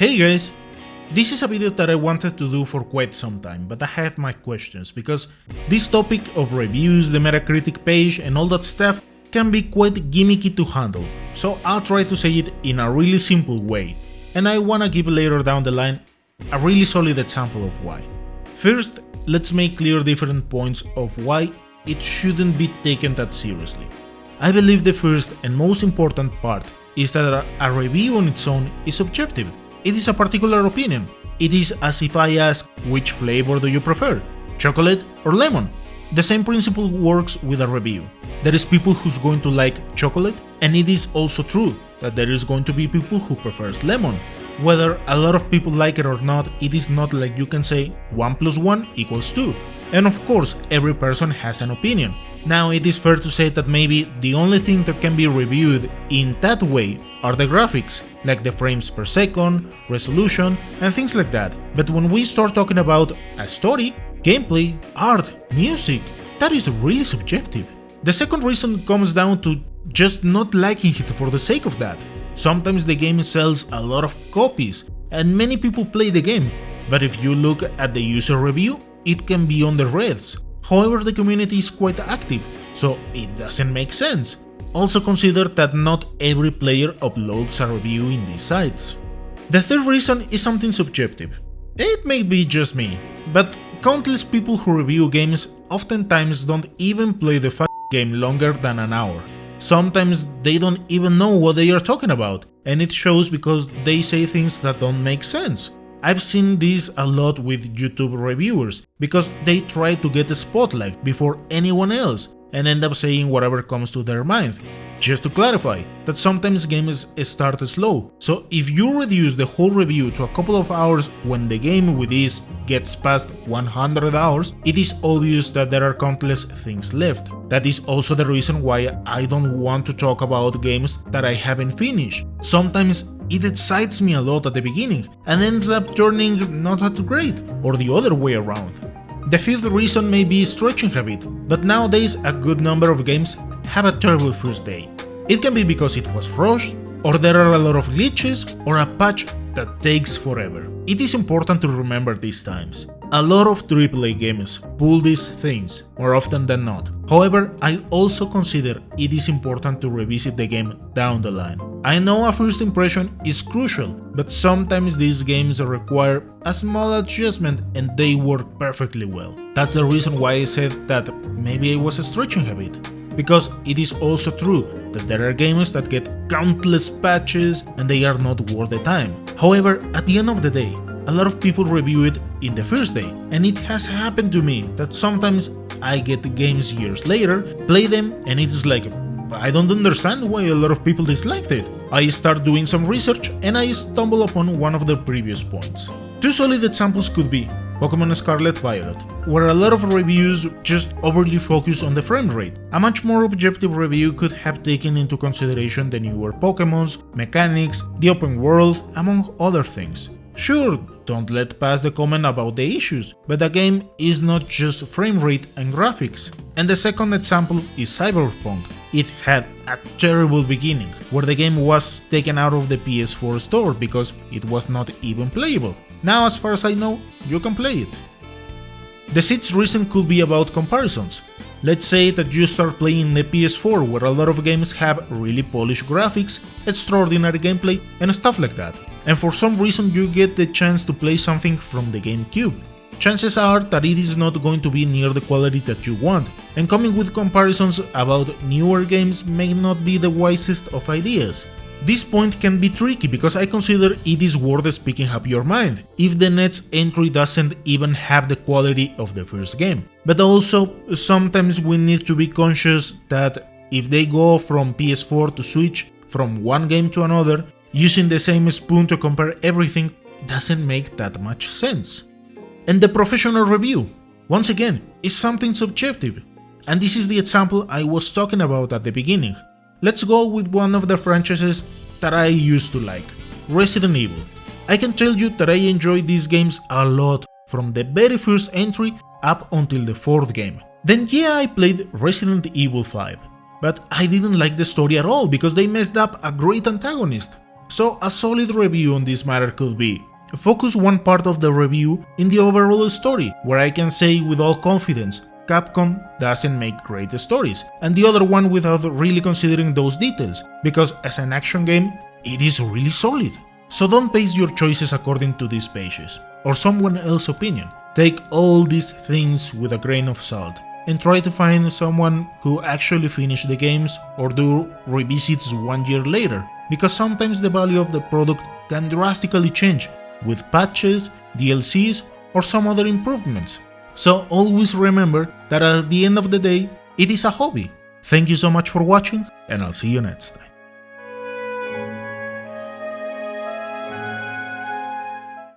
Hey guys! This is a video that I wanted to do for quite some time, but I have my questions, because this topic of reviews, the Metacritic page and all that stuff can be quite gimmicky to handle, so I'll try to say it in a really simple way, and I wanna give later down the line a really solid example of why. First, let's make clear different points of why it shouldn't be taken that seriously. I believe the first and most important part is that a review on its own is subjective. It is a particular opinion. It is as if I ask, which flavor do you prefer, chocolate or lemon? The same principle works with a review. There is people who's going to like chocolate, and it is also true that there is going to be people who prefers lemon. Whether a lot of people like it or not, it is not like you can say 1 + 1 = 2. And of course, every person has an opinion. Now, it is fair to say that maybe the only thing that can be reviewed in that way are the graphics, like the frames per second, resolution, and things like that. But when we start talking about a story, gameplay, art, music, that is really subjective. The second reason comes down to just not liking it for the sake of that. Sometimes the game sells a lot of copies, and many people play the game, but if you look at the user review, it can be on the reds. However, the community is quite active, so it doesn't make sense. Also consider that not every player uploads a review in these sites. The third reason is something subjective. It may be just me, but countless people who review games oftentimes don't even play the game longer than an hour. Sometimes they don't even know what they are talking about, and it shows because they say things that don't make sense. I've seen this a lot with YouTube reviewers, because they try to get a spotlight before anyone else and end up saying whatever comes to their mind. Just to clarify, that sometimes games start slow, so if you reduce the whole review to a couple of hours when the game with this gets past 100 hours, it is obvious that there are countless things left. That is also the reason why I don't want to talk about games that I haven't finished. Sometimes it excites me a lot at the beginning and ends up turning not that great, or the other way around. The fifth reason may be stretching a bit, but nowadays a good number of games have a terrible first day. It can be because it was rushed, or there are a lot of glitches, or a patch that takes forever. It is important to remember these times. A lot of AAA games pull these things more often than not. However, I also consider it is important to revisit the game down the line. I know a first impression is crucial, but sometimes these games require a small adjustment and they work perfectly well. That's the reason why I said that maybe I was stretching a bit. Because it is also true that there are games that get countless patches and they are not worth the time. However, at the end of the day, a lot of people review it in the first day, and it has happened to me that sometimes I get the games years later, play them, and it's like, I don't understand why a lot of people disliked it. I start doing some research and I stumble upon one of the previous points. Two solid examples could be Pokémon Scarlet Violet, where a lot of reviews just overly focus on the frame rate. A much more objective review could have taken into consideration the newer Pokémons, mechanics, the open world, among other things. Sure, don't let pass the comment about the issues, but the game is not just frame rate and graphics. And the second example is Cyberpunk. It had a terrible beginning, where the game was taken out of the PS4 store because it was not even playable. Now, as far as I know, you can play it. The sixth reason could be about comparisons. Let's say that you start playing the PS4, where a lot of games have really polished graphics, extraordinary gameplay, and stuff like that. And for some reason you get the chance to play something from the GameCube. Chances are that it is not going to be near the quality that you want, and coming with comparisons about newer games may not be the wisest of ideas. This point can be tricky because I consider it is worth speaking up your mind, if the next entry doesn't even have the quality of the first game. But also, sometimes we need to be conscious that if they go from PS4 to Switch, from one game to another, using the same spoon to compare everything doesn't make that much sense. And the professional review, once again, is something subjective. And this is the example I was talking about at the beginning. Let's go with one of the franchises that I used to like, Resident Evil. I can tell you that I enjoyed these games a lot, from the very first entry up until the fourth game. Then yeah, I played Resident Evil 5, but I didn't like the story at all because they messed up a great antagonist. So a solid review on this matter could be: focus one part of the review in the overall story, where I can say with all confidence, Capcom doesn't make great stories, and the other one without really considering those details, because as an action game, it is really solid. So don't base your choices according to these pages, or someone else's opinion. Take all these things with a grain of salt, and try to find someone who actually finished the games or do revisits 1 year later, because sometimes the value of the product can drastically change with patches, DLCs, or some other improvements. So always remember that at the end of the day, it is a hobby. Thank you so much for watching, and I'll see you next time.